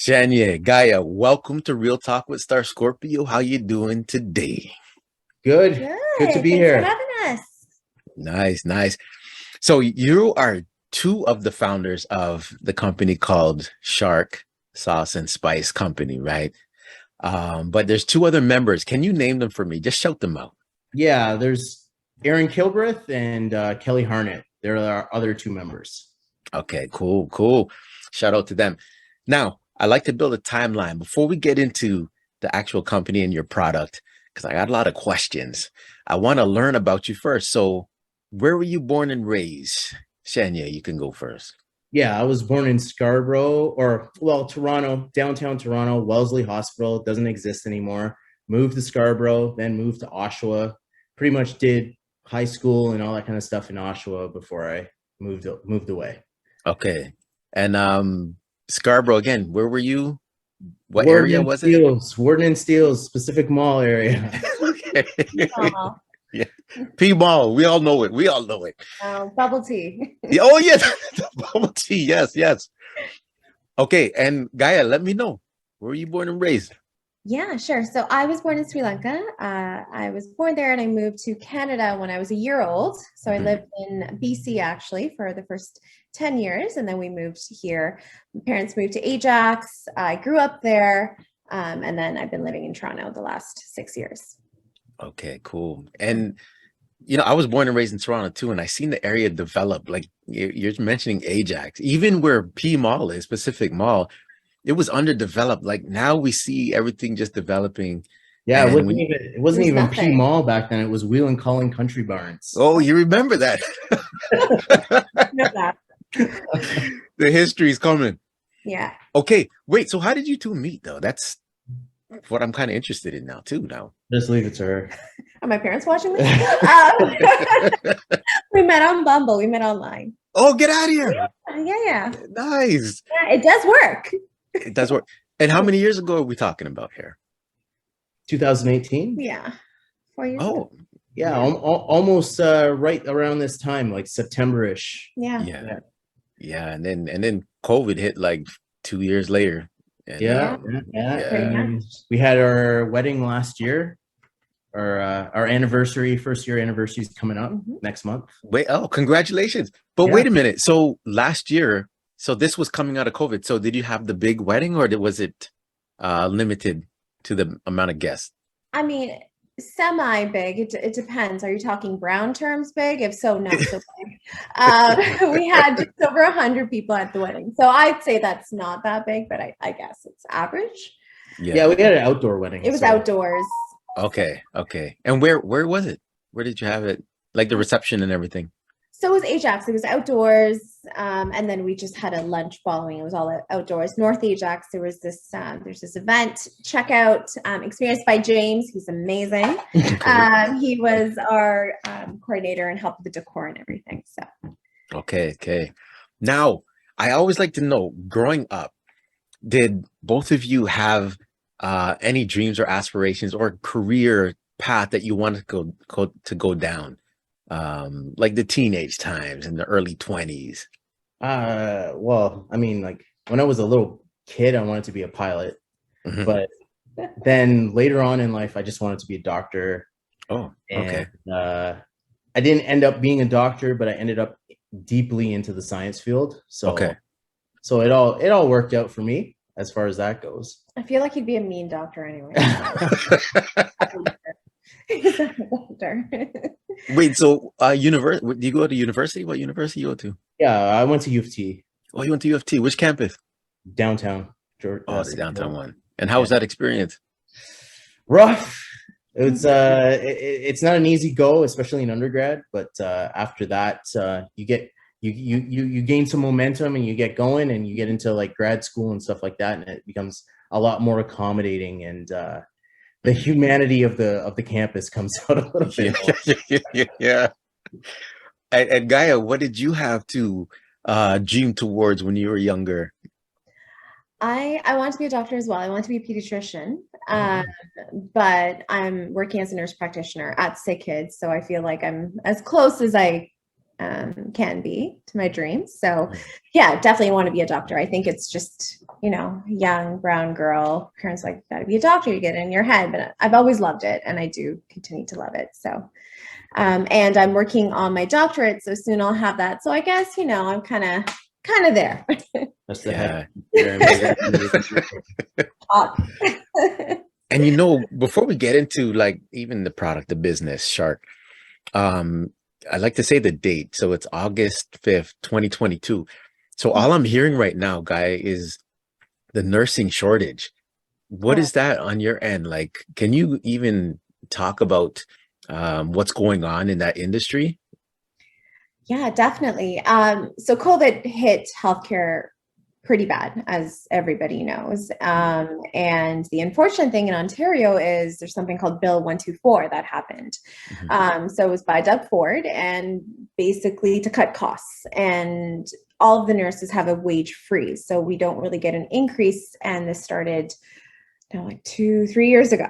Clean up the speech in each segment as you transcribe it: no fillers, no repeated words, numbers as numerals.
Chanier, Gaaya, welcome to Real Talk with Star Scorpio. How you doing today? Good. Good to Good. be Thanks for here. having us. Nice, nice. So you are two of the founders of the company called Chark Sauce and Spice Company, right? But there's two other members. Can you name them for me? Just shout them out. Yeah, there's Aaron Kilbreth and Kelley Harnett. They're our other two members. Okay, cool, cool. Shout out to them. Now, I like to build a timeline before we get into the actual company and your product, because I got a lot of questions. I want to learn about you first. So, where were you born and raised? Shania, you can go first. Yeah, I was born in Toronto, downtown Toronto. Wellesley Hospital doesn't exist anymore. Moved to Scarborough, then moved to Oshawa. Pretty much did high school and all that kind of stuff in Oshawa before I moved away. Okay. And Scarborough again, where were you? What Warden area and was it? Steeles, Warden and Steeles, Pacific Mall area. Okay. Aw. Yeah. P Mall. We all know it. We all know it. Bubble tea. Yeah, oh yes, the bubble tea. Yes, yes. Okay, and Gaia, let me know. Where were you born and raised? Yeah, sure. So I was born in Sri Lanka. I was born there and I moved to Canada when I was a year old. So I Mhm. lived in BC actually for the first 10 years. And then we moved here. My parents moved to Ajax. I grew up there. And then I've been living in Toronto the last 6 years. Okay, cool. And I was born and raised in Toronto too, and I seen the area develop. Like you're mentioning Ajax, even where P Mall is, Pacific Mall, it was underdeveloped. Like now we see everything just developing. Yeah, And when it wasn't There's even P nothing. Mall back then. It was Wheel and Calling Country Barns. oh, you remember that? Know that. The history's coming. Yeah. Okay, wait. So how did you two meet though? That's what I'm kind of interested in now too. Now. Just leave it to her. Are my parents watching this? We met on Bumble. We met online. Oh, get out of here! Yeah. Nice. Yeah, it does work. It does work. And how many years ago are we talking about here? 2018. Yeah. 4 years ago. Oh, Yeah, almost right around this time, like September-ish. Yeah. yeah. And then COVID hit like 2 years later. And, Yeah. Pretty And much. we had our wedding last year. Our anniversary, first year anniversary is coming up Mhm. next month. wait, oh, congratulations. But Yeah. wait a minute. So last year, so this was coming out of COVID. So did you have the big wedding or was it limited to the amount of guests? I mean, semi big. It depends. Are you talking brown terms big? If so, not so big. We had just over 100 people at the wedding. So I'd say that's not that big, but I guess it's average. Yeah, we had an outdoor wedding. It was so- outdoors. Okay. And where was it? Where did you have it? Like the reception and everything? So it was Ajax. It was outdoors, and then we just had a lunch following. It was all outdoors. North Ajax. There's this event checkout experienced by James. He's amazing. He was our coordinator and helped with the decor and everything. So Okay. Now, I always like to know, growing up, did both of you have any dreams or aspirations or career path that you wanted to go down? Like the teenage times in the early 20s. Well, I mean, like when I was a little kid, I wanted to be a pilot, Mhm. but then later on in life, I just wanted to be a doctor. Oh, okay. And I didn't end up being a doctor, but I ended up deeply into the science field. So, Okay. so it all worked out for me as far as that goes. I feel like he'd be a mean doctor anyway. He's not a doctor. Wait, so do you go to university? What university you go to? Yeah, I went to U of T, Oh, you went to U of T. Which campus? downtown. Oh, the downtown one. And how was that experience? Rough. It's not an easy go, especially in undergrad. But after that, you gain some momentum and you get going and you get into like grad school and stuff like that, and it becomes a lot more accommodating, and the humanity of the campus comes out a little bit more. Yeah. And Gaia, what did you have to dream towards when you were younger? I want to be a doctor as well. I want to be a pediatrician, but I'm working as a nurse practitioner at Sick Kids, so I feel like I'm as close as I can be to my dreams. So yeah, definitely want to be a doctor. I think it's just, young brown girl, parents like, gotta be a doctor, you get it in your head, but I've always loved it and I do continue to love it. So, and I'm working on my doctorate, so soon I'll have that. So I guess, I'm kind of there. That's the Yeah. head. And before we get into like even the product, the business, Chark, I like to say the date. So it's August 5th, 2022. So all I'm hearing right now, Gaaya, is the nursing shortage. What is that on your end? Like, can you even talk about what's going on in that industry? Yeah, definitely. So COVID hit healthcare pretty bad, as everybody knows. And the unfortunate thing in Ontario is there's something called Bill 124 that happened. So it was by Doug Ford, and basically to cut costs. And all of the nurses have a wage freeze, so we don't really get an increase. And this started like 2-3 years ago.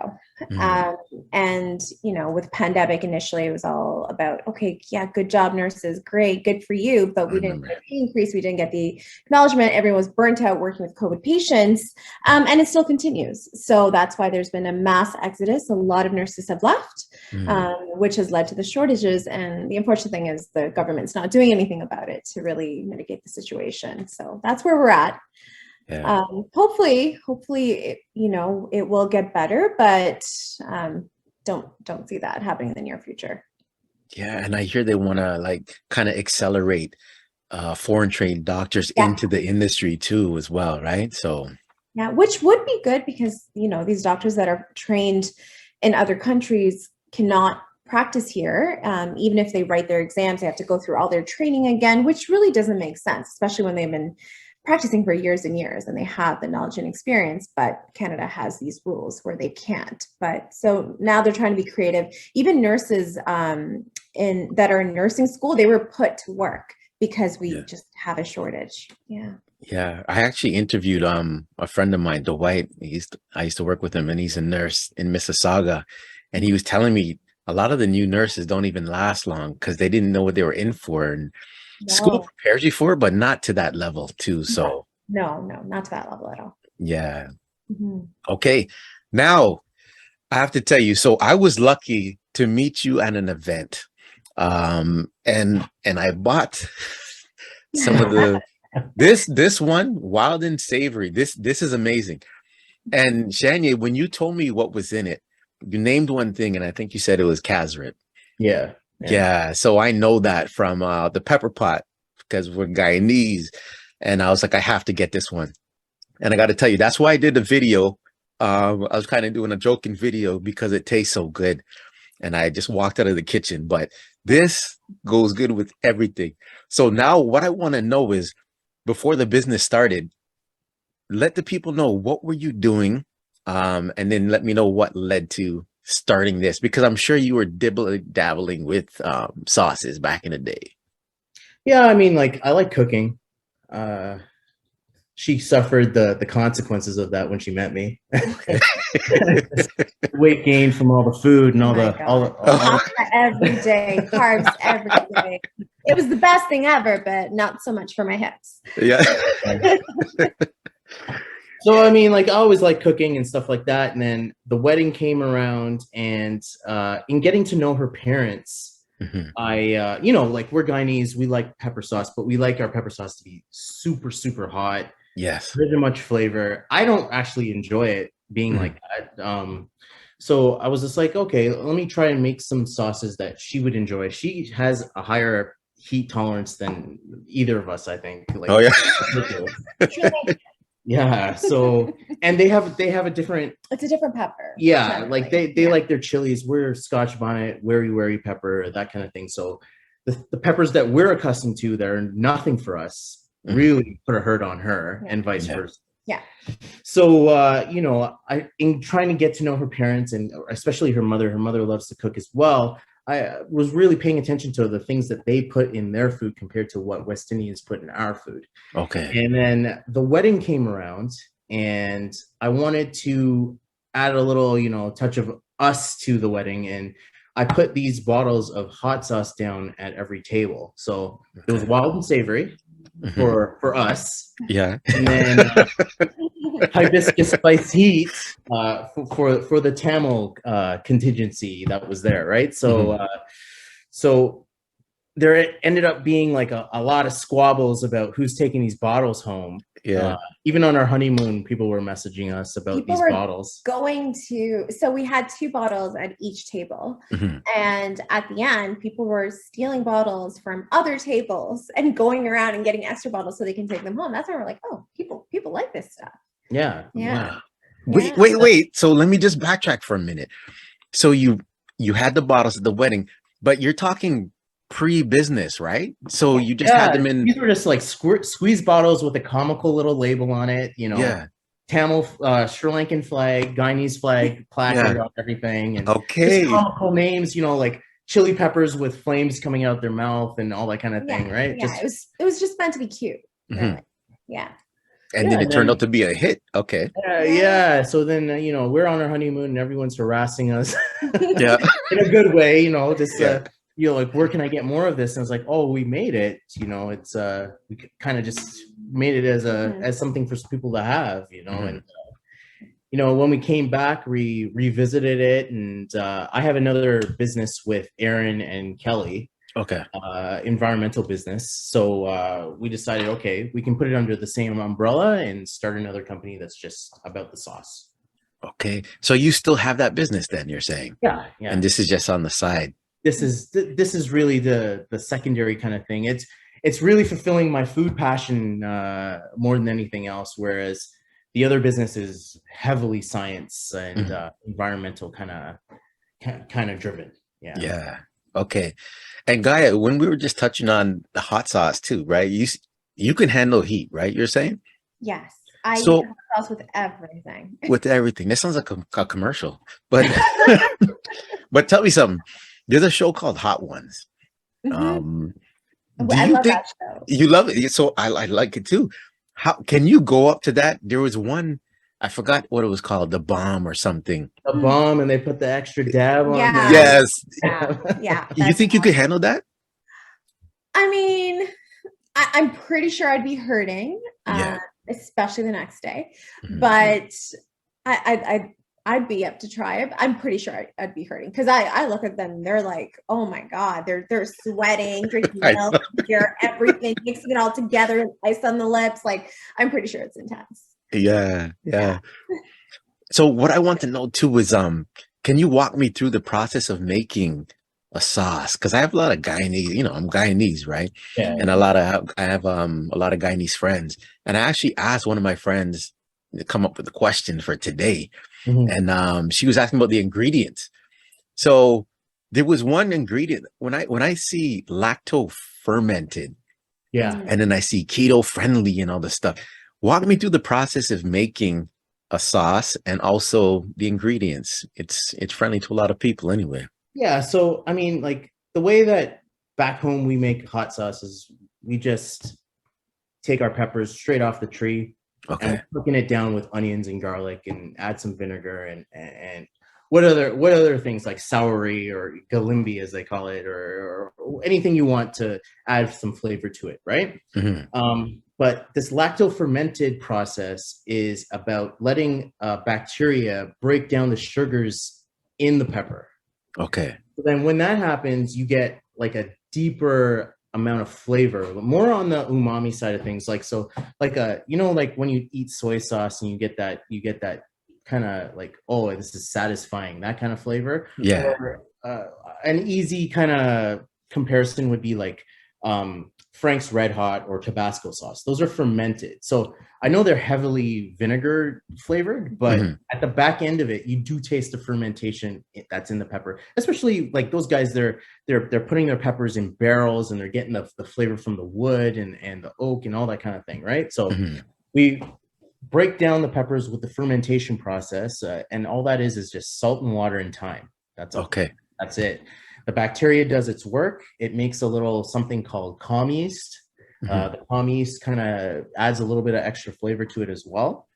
And with pandemic, initially it was all about, okay, yeah, good job, nurses, great, good for you, but we didn't get the increase, we didn't get the acknowledgement. Everyone was burnt out working with COVID patients, and it still continues. So that's why there's been a mass exodus. A lot of nurses have left, which has led to the shortages. And the unfortunate thing is the government's not doing anything about it to really mitigate the situation. So that's where we're at. Yeah. Hopefully, it will get better, but don't see that happening in the near future. Yeah, and I hear they want to like kind of accelerate foreign trained doctors into the industry too, as well, right? So yeah, which would be good because these doctors that are trained in other countries cannot practice here. Even if they write their exams, they have to go through all their training again, which really doesn't make sense, especially when they've been practicing for years and years and they have the knowledge and experience, but Canada has these rules where they can't. But so now they're trying to be creative. Even nurses that are in nursing school, they were put to work because we just have a shortage. Yeah, I actually interviewed a friend of mine, Dwight. I used to work with him, and he's a nurse in Mississauga, and he was telling me a lot of the new nurses don't even last long because they didn't know what they were in for. And school prepares you for it, but not to that level too. So no, not to that level at all. Yeah. Okay. Now I have to tell you, so I was lucky to meet you at an event. And I bought some of the this one, wild and savory. This is amazing. And Chanier, when you told me what was in it, you named one thing, and I think you said it was casret. Yeah, so I know that from the pepper pot because we're Guyanese, and I was like, I have to get this one. And I got to tell you, that's why I did the video. I was kind of doing a joking video because it tastes so good, and I just walked out of the kitchen. But this goes good with everything. So now what I want to know is, before the business started, let the people know what were you doing, and then let me know what led to starting this, because I'm sure you were dabbling with sauces back in the day. Yeah, I mean, like, I like cooking. She suffered the consequences of that when she met me. Weight gain from all the food and all every day, carbs every day. It was the best thing ever, but not so much for my hips. Yeah. So, I mean, like, I always like cooking and stuff like that. And then the wedding came around, and in getting to know her parents, I, like, we're Guyanese, we like pepper sauce, but we like our pepper sauce to be super, super hot. Yes. Very much flavor. I don't actually enjoy it being like that. So I was just like, okay, let me try and make some sauces that she would enjoy. She has a higher heat tolerance than either of us, I think. Like, oh, yeah. Yeah. So, and they have a different. It's a different pepper. Yeah, like they like their chilies. We're Scotch bonnet, wary pepper, that kind of thing. So, the peppers that we're accustomed to that are nothing for us really put a hurt on her, and vice versa. Yeah. So, I in trying to get to know her parents, and especially her mother loves to cook as well. I was really paying attention to the things that they put in their food compared to what West Indians put in our food. Okay. And then the wedding came around, and I wanted to add a little, touch of us to the wedding. And I put these bottles of hot sauce down at every table. So it was wild and savory for us, Yeah. and then hibiscus spice heat for the Tamil contingency that was there, right? So so there ended up being like a lot of squabbles about who's taking these bottles home. Yeah. Even on our honeymoon, people were messaging us about these bottles. So we had 2 bottles at each table. And at the end, people were stealing bottles from other tables and going around and getting extra bottles so they can take them home. That's when we're like, oh, people like this stuff. Yeah. Wow. Wait. So let me just backtrack for a minute. So you had the bottles at the wedding, but you're talking pre-business, right? So you just had them in. These were just like squeeze bottles with a comical little label on it, you know. Yeah. Tamil, Sri Lankan flag, Guyanese flag, placard on everything, and okay, just comical names, you know, like chili peppers with flames coming out their mouth and all that kind of thing, right? Yeah, it was just meant to be cute. Really. Yeah. And then it turned out to be a hit. Okay. Yeah. So then, you know, we're on our honeymoon and everyone's harassing us. Yeah. In a good way, you know, just you know, like, where can I get more of this? And it's like, oh, we made it. You know, it's we kind of just made it as something for people to have, you know. And you know, when we came back, we revisited it, and I have another business with Aaron and Kelley. Okay. Environmental business. So we decided, okay, we can put it under the same umbrella and start another company that's just about the sauce. Okay. So you still have that business then, you're saying? Yeah. And this is just on the side. This is really the secondary kind of thing. It's really fulfilling my food passion more than anything else, whereas the other business is heavily science and environmental kind of driven. Yeah. Okay. And Gaaya, when we were just touching on the hot sauce too, right? You can handle heat, right? You're saying? Yes. I eat hot sauce with everything. With everything. That sounds like a commercial. But but tell me something. There's a show called Hot Ones. I love that show. You love it. So I like it too. How can you go up to that? There was one, I forgot what it was called, the bomb or something. A bomb, and they put the extra dab on. Yeah. Yes. Yeah. You think you could handle that? I mean, I'm pretty sure I'd be hurting, especially the next day. But I'd be up to try it. I'm pretty sure I'd be hurting because I look at them. They're like, oh my god, they're sweating, drinking milk, beer, everything, mixing it all together, ice on the lips. Like, I'm pretty sure it's intense. Yeah. So what I want to know too is, can you walk me through the process of making a sauce? Because I have a lot of Guyanese, you know, I'm Guyanese, right? Yeah. And I have a lot of Guyanese friends, and I actually asked one of my friends to come up with a question for today. And she was asking about the ingredients. So there was one ingredient when I see lacto fermented, and then I see keto friendly and all this stuff. Walk me through the process of making a sauce and also the ingredients. It's friendly to a lot of people anyway. Yeah. So I mean, like, the way that back home we make hot sauce is we just take our peppers straight off the tree. Okay. And cooking it down with onions and garlic and add some vinegar and what other things like celery or galimbi, as they call it, or anything you want to add some flavor to it, right? But this lacto fermented process is about letting bacteria break down the sugars in the pepper. Okay. So then when that happens, you get like a deeper amount of flavor, more on the umami side of things. Like, so like you know, like when you eat soy sauce and you get that kind of like, oh, this is satisfying, that kind of flavor. Yeah. Or, an easy kind of comparison would be like Frank's Red Hot or Tabasco sauce. Those are fermented. So I know they're heavily vinegar flavored, but at the back end of it, you do taste the fermentation that's in the pepper. Especially like those guys, they're putting their peppers in barrels and they're getting the flavor from the wood and the oak and all that kind of thing, right? So we break down the peppers with the fermentation process, and all that is just salt and water and time. That's all. Okay. That's it. The bacteria does its work. It makes a little something called calm yeast. The calm yeast kind of adds a little bit of extra flavor to it as well.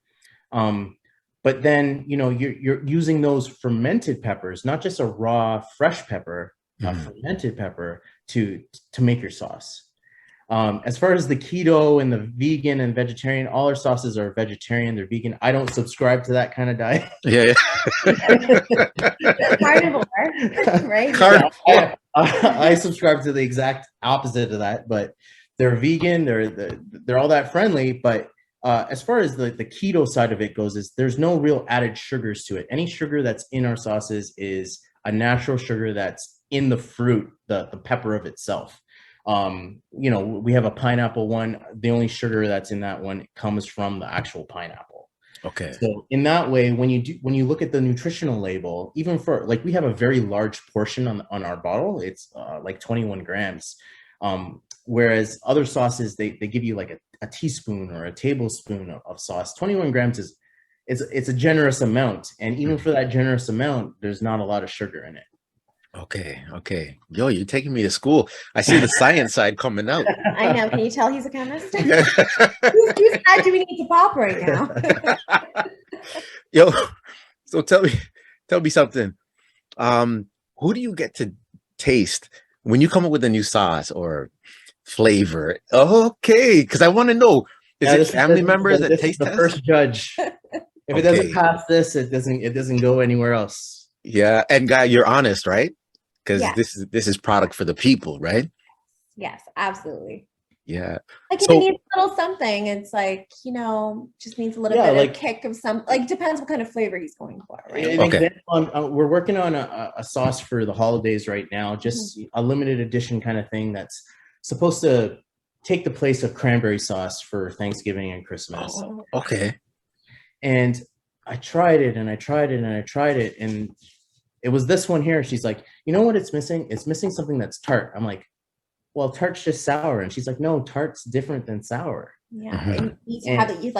But then, you're using those fermented peppers, not just a raw, fresh pepper, a fermented pepper to make your sauce. As far as the keto and the vegan and vegetarian, all our sauces are vegetarian. They're vegan. I don't subscribe to that kind of diet. Yeah. Carnivore, right? I subscribe to the exact opposite of that, but they're vegan. They're all that friendly. But as far as the keto side of it goes, is there's no real added sugars to it. Any sugar that's in our sauces is a natural sugar that's in the fruit, the pepper of itself. We have a pineapple one. The only sugar that's in that one comes from the actual pineapple. Okay. So in that way, when you look at the nutritional label, even for we have a very large portion on our bottle, it's like 21 grams. Whereas other sauces, they give you like a teaspoon or a tablespoon of sauce. 21 grams is it's a generous amount. And even for that generous amount, there's not a lot of sugar in it. Okay. Yo, you're taking me to school. I see the science side coming out. I know. Can you tell he's a chemist? whose head do we need to pop right now? Yo, so tell me something. Who do you get to taste when you come up with a new sauce or flavor? Okay, because I want to know. Is it family members that taste the test? First judge. If it doesn't pass this, it doesn't go anywhere else. Yeah, and Gaaya, you're honest, right? Because Yeah. this is product for the people, right? Yes, absolutely. Yeah. Like if it needs a little something, it's like, just needs a little bit of kick of some, depends what kind of flavor he's going for, right? An example, we're working on a sauce for the holidays right now, just a limited edition kind of thing that's supposed to take the place of cranberry sauce for Thanksgiving and Christmas. Oh, okay. And I tried it and I tried it and I tried it, and it was this one here. She's like, you know what it's missing? It's missing something that's tart. I'm like, well, tart's just sour. And she's like, no, tart's different than sour. Yeah. And you need to have it, you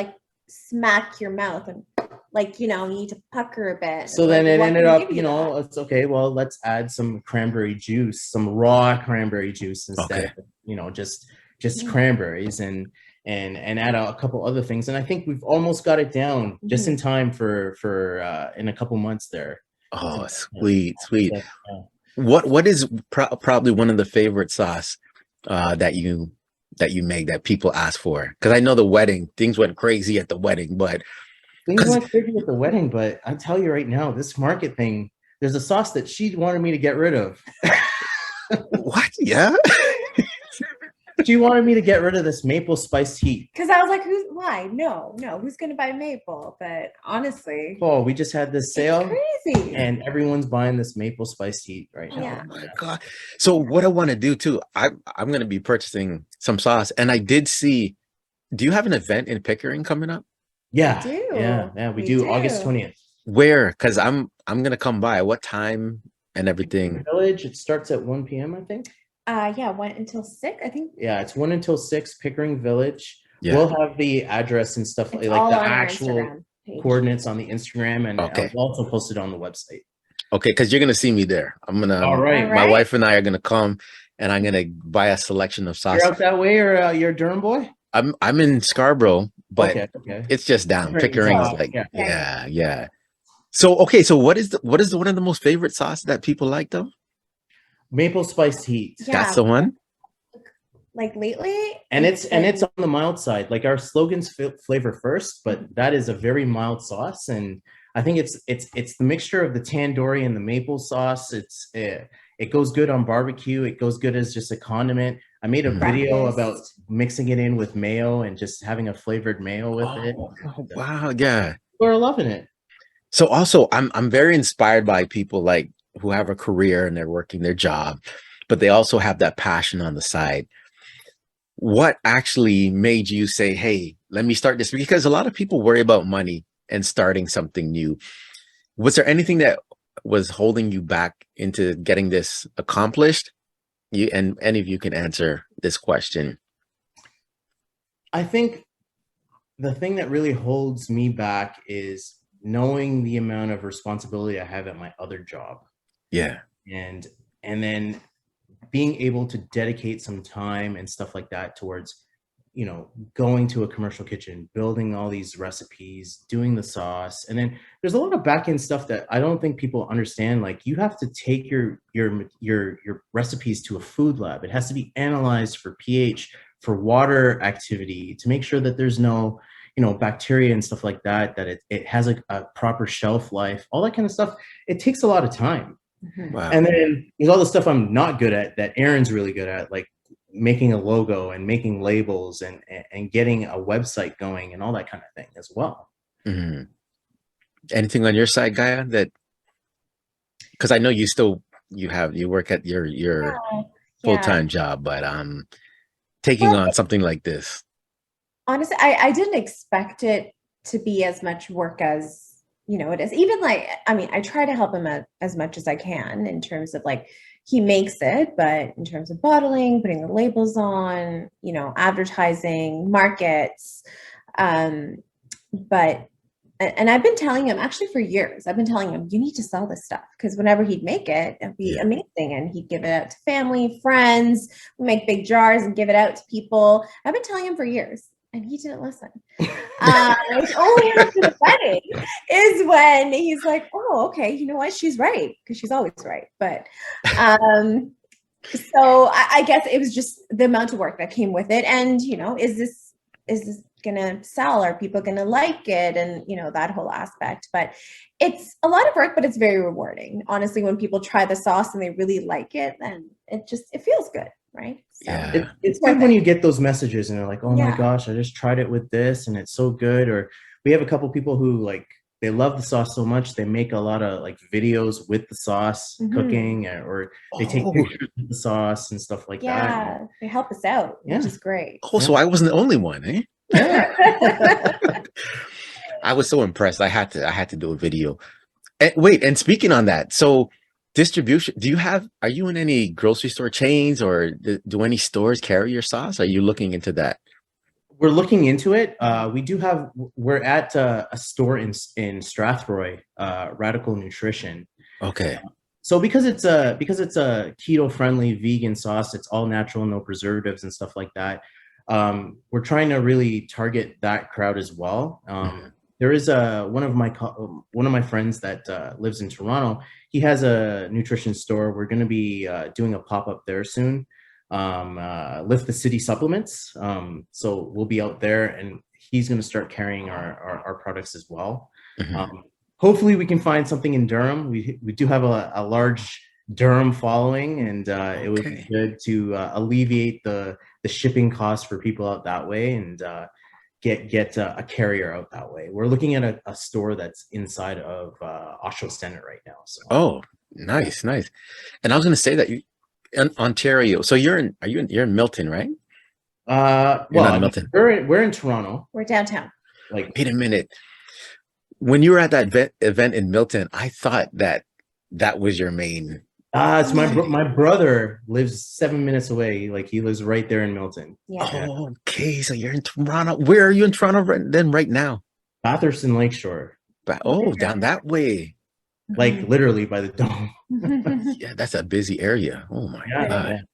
smack your mouth and you need to pucker a bit. So then it ended up, it's okay. Well, let's add some cranberry juice, some raw cranberry juice instead of, just cranberries and add a couple other things. And I think we've almost got it down just in time for in a couple months there. Oh, sweet. What is probably one of the favorite sauce that you make that people ask for? Because I know the wedding, things went crazy at the wedding, but things went crazy at the wedding. But I tell you right now, this market thing, there's a sauce that she wanted me to get rid of. What? Yeah. She wanted me to get rid of this maple spiced heat. Because I was like, why? No, who's going to buy maple? But honestly. Oh, we just had this sale. It's crazy. And everyone's buying this maple spiced heat right now. Yeah. Oh my God. So what I want to do too, I'm going to be purchasing some sauce. And I did see, do you have an event in Pickering coming up? Yeah. We do. Yeah. We do August 20th. Where? Because I'm going to come by. What time and everything? Village. It starts at 1 p.m. I think. 1 until 6, I think. Yeah, it's 1 until 6, Pickering Village. Yeah. We'll have the address and stuff, It's like all the on our actual Instagram page. coordinates on the Instagram, and Okay. we'll also post it on the website. Okay, because you're going to see me there. I'm going to, All right. my wife and I are going to come and I'm going to buy a selection of sauce. You're out that way, or you're a Durham boy? I'm in Scarborough, but okay. it's just down. Pickering, Pickering's yeah. So, okay, so what is one of the most favorite sauce that people like though? Maple spiced heat. Yeah. That's the one? Lately, And it's on the mild side. Like our slogan's flavor first, but that is a very mild sauce, and I think it's the mixture of the tandoori and the maple sauce. It goes good on barbecue. It goes good as just a condiment. I made a video about mixing it in with mayo and just having a flavored mayo with it. Oh, wow, yeah. People are loving it. So also, I'm very inspired by people like who have a career and they're working their job, but they also have that passion on the side. What actually made you say, hey, let me start this? Because a lot of people worry about money and starting something new. Was there anything that was holding you back into getting this accomplished? And any of you can answer this question. I think the thing that really holds me back is knowing the amount of responsibility I have at my other job. Yeah. And then being able to dedicate some time and stuff like that towards you know, going to a commercial kitchen, building all these recipes, doing the sauce, and then there's a lot of back end stuff that I don't think people understand. Like you have to take your recipes to a food lab. It has to be analyzed for pH, for water activity, to make sure that there's no, you know, bacteria and stuff like that. That it has a proper shelf life, all that kind of stuff. It takes a lot of time. Wow. And then there's all the stuff I'm not good at that Aaron's really good at, like making a logo and making labels and getting a website going and all that kind of thing as well. Mm-hmm. Anything on your side, Gaia? That, because I know you work at your full-time job, but taking on something like this. Honestly, I didn't expect it to be as much work as, you know, it is. Even like, I mean, I try to help him as much as I can in terms of like, he makes it, but in terms of bottling, putting the labels on, you know, advertising, markets, but I've been telling him actually for years, I've been telling him, you need to sell this stuff, because whenever he'd make it, it'd be amazing. And he'd give it out to family, friends, we make big jars and give it out to people. I've been telling him for years. And he didn't listen. It's only after the wedding is when he's like, oh, okay, you know what? She's right, because she's always right. But so I guess it was just the amount of work that came with it. And, you know, is this gonna sell? Are people gonna like it? And, you know, that whole aspect. But it's a lot of work, but it's very rewarding. Honestly, when people try the sauce and they really like it, then it feels good. Right. So Yeah. It's good when you get those messages and they're like, oh my gosh, I just tried it with this and it's so good. Or we have a couple people who like, they love the sauce so much, they make a lot of like videos with the sauce cooking, or they take pictures of the sauce and stuff like that. Yeah, they help us out, which is great. Oh, so I wasn't the only one, eh? Yeah. I was so impressed. I had to do a video. And wait, and speaking on that, so distribution, are you in any grocery store chains, or do any stores carry your sauce? Are you looking into that? We're looking into it. We're at a store in Strathroy, Radical Nutrition. Okay. So because it's a keto friendly vegan sauce, it's all natural, no preservatives and stuff like that. We're trying to really target that crowd as well. There is one of my friends that lives in Toronto. He has a nutrition store. We're going to be doing a pop-up there soon. Lift the City Supplements. So we'll be out there, and he's going to start carrying our products as well. Hopefully we can find something in Durham. We do have a large Durham following, and it would be good to alleviate the shipping costs for people out that way, and get a carrier out that way. We're looking at a store that's inside of Oshawa Senate right now. So. Oh, nice. And I was going to say that you in Ontario. So you're in Milton, right? Well, Milton. We're in Toronto. We're downtown. Like, wait a minute. When you were at that event in Milton, I thought that was your main. It's my brother lives 7 minutes away. Like he lives right there in Milton. Yeah. Oh, okay. So you're in Toronto. Where are you in Toronto right now? Bathurst and Lakeshore. Down that way. Like literally by the dome. Yeah, that's a busy area. Oh my God.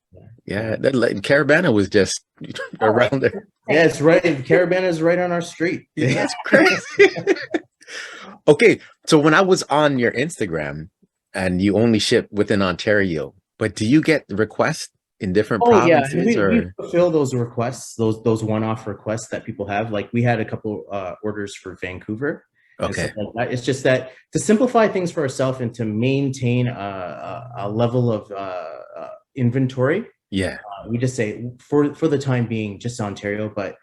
Yeah. That Caravana was just around there. Yeah, it's right. Caravana is right on our street. Yeah, that's crazy. Okay, so when I was on your Instagram, and you only ship within Ontario, but do you get requests in different provinces? Yeah, we fulfill those requests, those one-off requests that people have. Like we had a couple orders for Vancouver. Okay. Like that. It's just that to simplify things for ourselves and to maintain a level of inventory. Yeah. We just say for the time being, just Ontario. But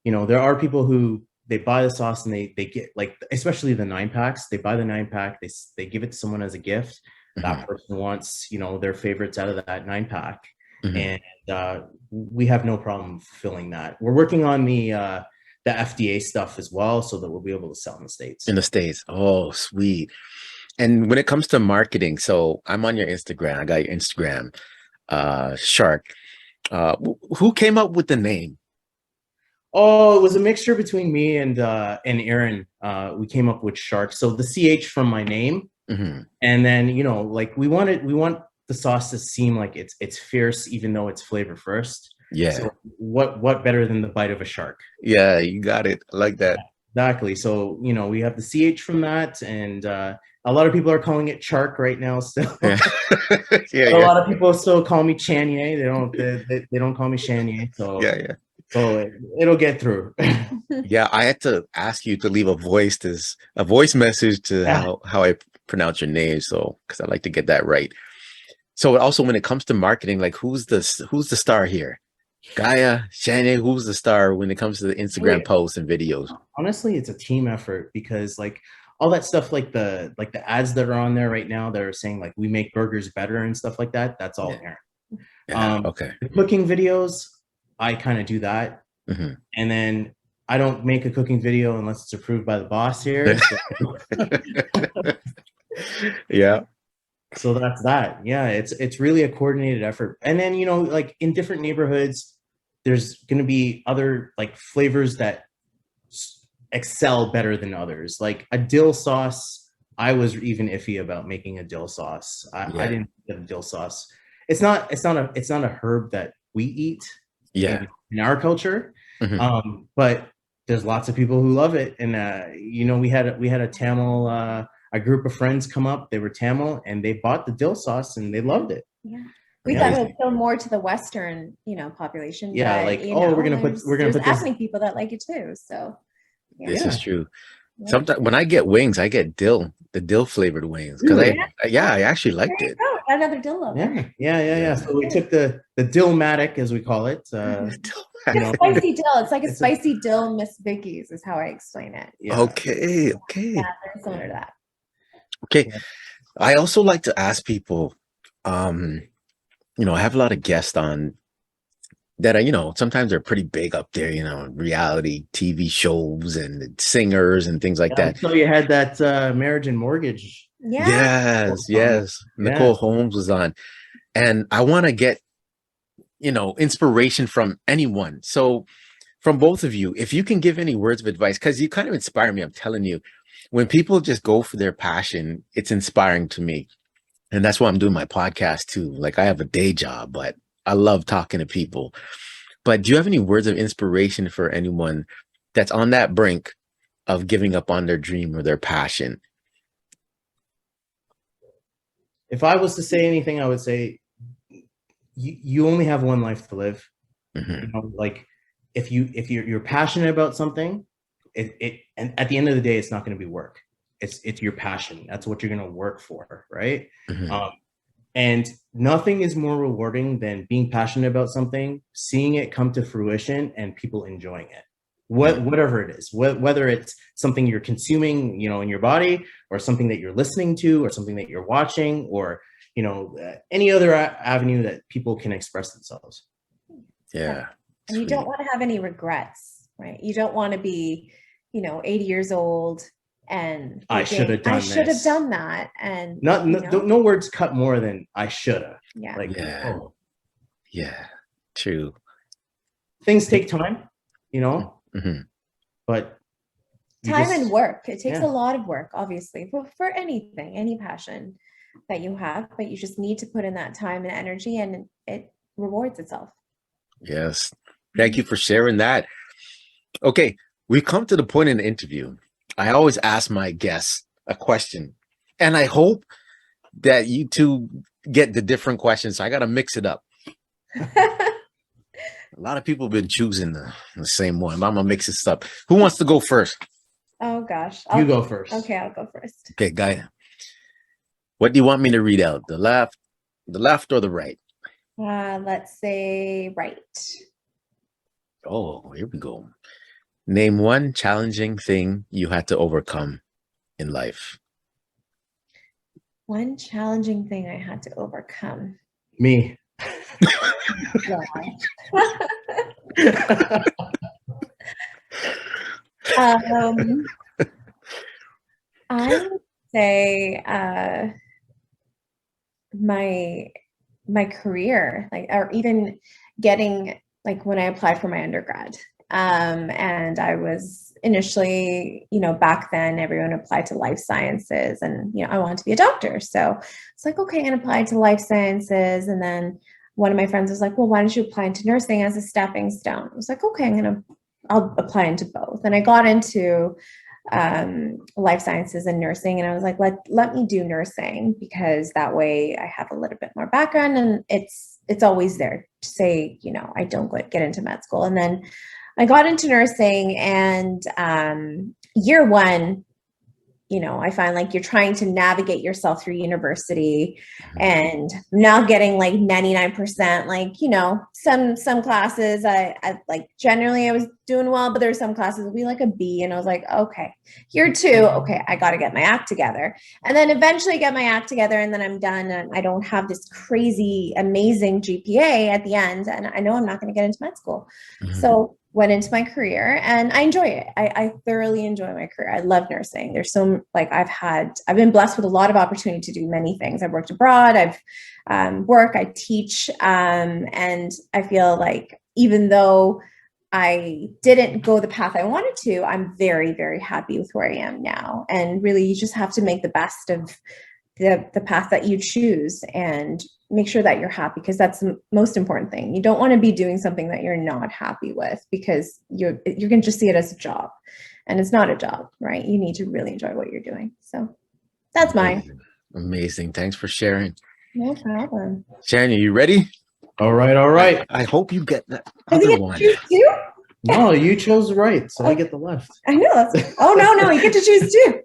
you know, there are people who they buy the sauce and they get, like, especially the 9-packs. They buy the 9-pack. They give it to someone as a gift. That person wants, you know, their favorites out of that 9-pack, and we have no problem filling that. We're working on the FDA stuff as well, so that we'll be able to sell in the States. Oh, sweet. And when it comes to marketing, so I'm on your Instagram. I got your Instagram, Chark. Who came up with the name? Oh, it was a mixture between me and Aaron. We came up with Chark. So the CH from my name, and then, you know, like we want the sauce to seem like it's fierce, even though it's flavor first. Yeah. So what better than the bite of a shark? Yeah, you got it. I like that. Exactly. So, you know, we have the CH from that, and a lot of people are calling it Chark right now still. Yeah. A lot of people still call me Chanier. They don't call me Chanier. So Yeah. it'll get through. Yeah, I had to ask you to leave a voice message to how I pronounce your name, so because I like to get that right. So also when it comes to marketing, like who's the star here? Gaaya, Chanier, who's the star when it comes to the Instagram posts and videos? Honestly, it's a team effort, because like all that stuff, like the ads that are on there right now that are saying like we make burgers better and stuff like that, that's all Aaron. Okay. The cooking videos, I kind of do that. Mm-hmm. And then I don't make a cooking video unless it's approved by the boss here. Yeah. So that's that. Yeah, it's really a coordinated effort. And then, you know, like in different neighborhoods, there's going to be other like flavors that excel better than others. Like a dill sauce, I was even iffy about making a dill sauce. I didn't get a dill sauce. It's not a herb that we eat in our culture. Mm-hmm. But there's lots of people who love it. And you know, we had a Tamil a group of friends come up, they were Tamil, and they bought the dill sauce and they loved it. Yeah. We thought it would go more to the Western, you know, population. Yeah, but, like, you know, we're gonna put there's this. ethnic people that like it too. So this is true. Sometimes when I get wings, I get the dill flavored wings, because I actually liked it. Oh, another dill lover. Yeah. So we took the Dillmatic, as we call it. You know, spicy dill. It's like a spicy dill Miss Vicky's is how I explain it. Yeah. Okay. Yeah, very similar to that. Okay. I also like to ask people, you know, I have a lot of guests on that are, you know, sometimes they're pretty big up there, you know, reality TV shows and singers and things like that. So you had that Marriage and Mortgage. Yeah. Yes. Nicole Holmes was on. And I want to get, you know, inspiration from anyone. So from both of you, if you can give any words of advice, because you kind of inspire me, I'm telling you, when people just go for their passion, it's inspiring to me. And that's why I'm doing my podcast too. Like I have a day job, but I love talking to people. But do you have any words of inspiration for anyone that's on that brink of giving up on their dream or their passion? If I was to say anything, I would say you only have one life to live. Mm-hmm. You know, like if you're passionate about something, and at the end of the day, it's not going to be work. It's your passion. That's what you're going to work for, right? Mm-hmm. And nothing is more rewarding than being passionate about something, seeing it come to fruition, and people enjoying it. Whatever it is, whether it's something you're consuming, you know, in your body, or something that you're listening to, or something that you're watching, or, you know, any other avenue that people can express themselves. Yeah. And you don't want to have any regrets, right? You don't want to be, you know, 80 years old and I should have done that. And no words cut more than I should have. Yeah. Like, yeah, true. Things take time, you know. Mm-hmm. But time and work. It takes a lot of work, obviously, for anything, any passion that you have, but you just need to put in that time and energy, and it rewards itself. Yes. Thank you for sharing that. Okay. We've come to the point in the interview. I always ask my guests a question, and I hope that you two get the different questions. So I got to mix it up. A lot of people have been choosing the same one. I'm going to mix this up. Who wants to go first? Oh, gosh. You go first. Okay, I'll go first. Okay, Gaaya. What do you want me to read out? The left or the right? Let's say right. Oh, here we go. Name one challenging thing you had to overcome in life. One challenging thing I had to overcome. Me. I would say my career, like, or even getting, like, when I applied for my undergrad, and I was initially, you know, back then everyone applied to life sciences, and, you know, I wanted to be a doctor, so it's like, okay, and applied to life sciences, and then one of my friends was like, well, why don't you apply into nursing as a stepping stone? I was like, okay, I'll apply into both. And I got into life sciences and nursing. And I was like, let me do nursing, because that way I have a little bit more background, and it's always there to say, I don't get into med school. And then I got into nursing, and year one, I find like you're trying to navigate yourself through university, and now getting like 99%, like, some classes I like, generally I was doing well, but there's some classes would be like a B, and I was like, okay, year two, okay, I got to get my act together. And then eventually get my act together, and then I'm done, and I don't have this crazy, amazing GPA at the end, and I know I'm not going to get into med school. So went into my career, and I enjoy it. I thoroughly enjoy my career. I love nursing. There's so like I've been blessed with a lot of opportunity to do many things. I've worked abroad. I've I teach, and I feel like even though I didn't go the path I wanted to, I'm very, very happy with where I am now. And really, you just have to make the best of the path that you choose, and make sure that you're happy, because that's the most important thing. You don't want to be doing something that you're not happy with, because you're going to just see it as a job, and it's not a job, right? You need to really enjoy what you're doing. So that's mine. Amazing. Thanks for sharing. No problem. Chanier, you ready? All right. I hope you get that Does he other get one. to choose too? No, you chose right, so I get the left. I know. Oh, no, you get to choose too.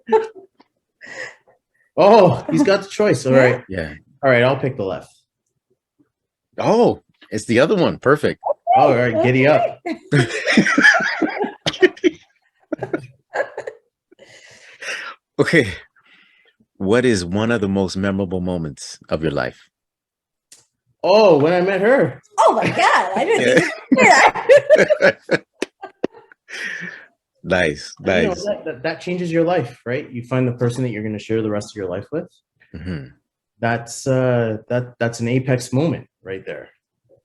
Oh, he's got the choice. All right. Yeah. All right, I'll pick the left. Oh, it's the other one. Perfect. All right, giddy up. Okay. What is one of the most memorable moments of your life? Oh, when I met her. Oh my God, I didn't even hear that. Nice. That changes your life, right? You find the person that you're going to share the rest of your life with. Mm-hmm. That's an apex moment right there.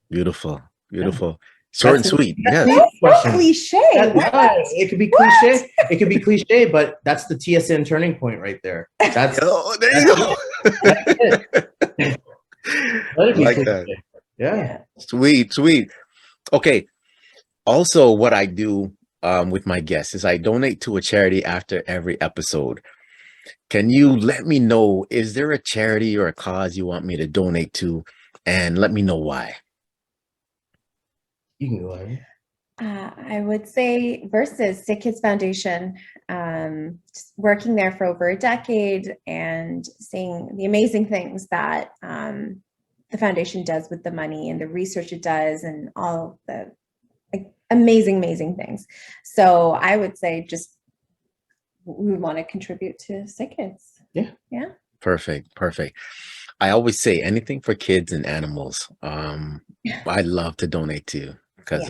Beautiful. Short and sweet. That's Yes. So cliche. It could be cliche. It could be cliche, but that's the TSN turning point right there. That's There you go. that's it. Let it be Like cliche. that. Yeah. Sweet. Okay. Also, what I do with my guests is I donate to a charity after every episode. Can you let me know, is there a charity or a cause you want me to donate to, and let me know why? You can go ahead. I would say Versus Sick Kids Foundation, just working there for over a decade and seeing the amazing things that the foundation does with the money and the research it does and all the amazing things. So I would say just we want to contribute to sick kids. Yeah. Perfect. I always say anything for kids and animals. I love to donate to, because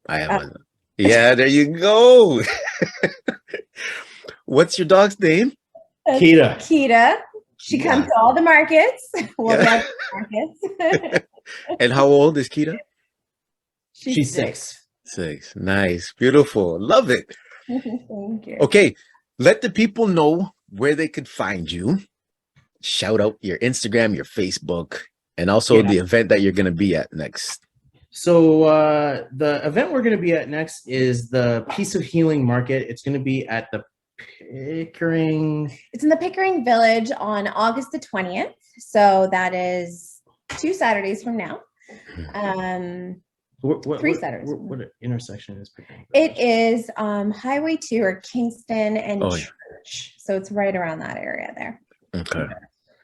I have there you go. What's your dog's name? Kita. She comes to all the markets. Markets. And how old is Kita? She's 6. 6. Nice. Beautiful. Love it. Thank you. Okay. Let the people know where they could find you. Shout out your Instagram, your Facebook, and also the event that you're going to be at next. So the event we're going to be at next is the Piece of Healing Market. It's going to be at the Pickering. It's in the Pickering Village on August the 20th. So that is 2 Saturdays from now. 3 Saturdays. What intersection is Pickering? It is Highway 2 or Kingston and Church. So it's right around that area there. Okay.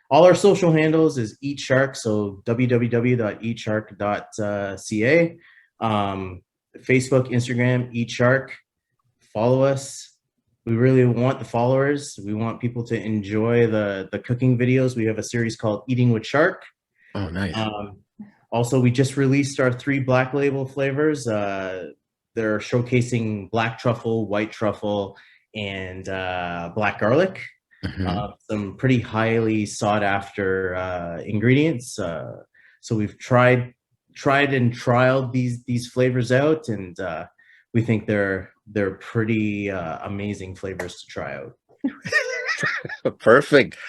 All our social handles is Eat Chark, so www.eatchark.ca. Facebook, Instagram, Eat Chark. Follow us. We really want the followers. We want people to enjoy the cooking videos. We have a series called Eating with Chark. Oh, nice. Also, we just released our 3 Black Label flavors. They're showcasing black truffle, white truffle, and black garlic. Mm-hmm. Some pretty highly sought after ingredients. So we've tried and trialed these flavors out, and we think they're pretty amazing flavors to try out. Perfect.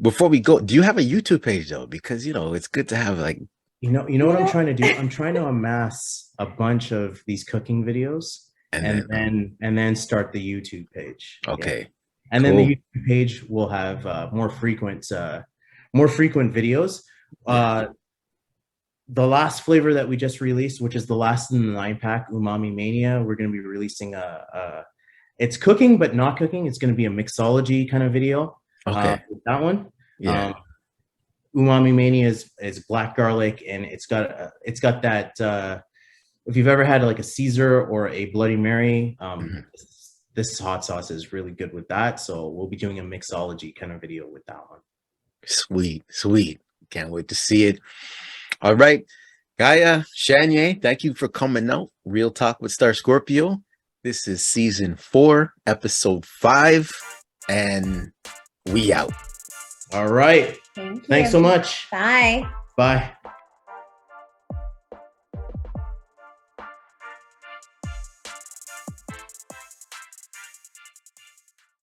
before we go, do you have a YouTube page though? Because it's good to have like. You know what I'm trying to do? I'm trying to amass a bunch of these cooking videos and then start the YouTube page. Okay. Yeah. And then the YouTube page will have more frequent videos. The last flavor that we just released, which is the last in the 9-pack, Umami Mania, we're going to be releasing it's cooking but not cooking. It's going to be a mixology kind of video. Okay. With that one. Yeah. Umami Mania is black garlic, and it's got that. If you've ever had like a Caesar or a Bloody Mary, this hot sauce is really good with that. So we'll be doing a mixology kind of video with that one. Sweet. Can't wait to see it. All right. Gaaya, Chanier, thank you for coming out. Real Talk with Star Scorpio. This is season 4, episode 5, and we out. All right. Thank you. Thanks so much. Bye. Bye.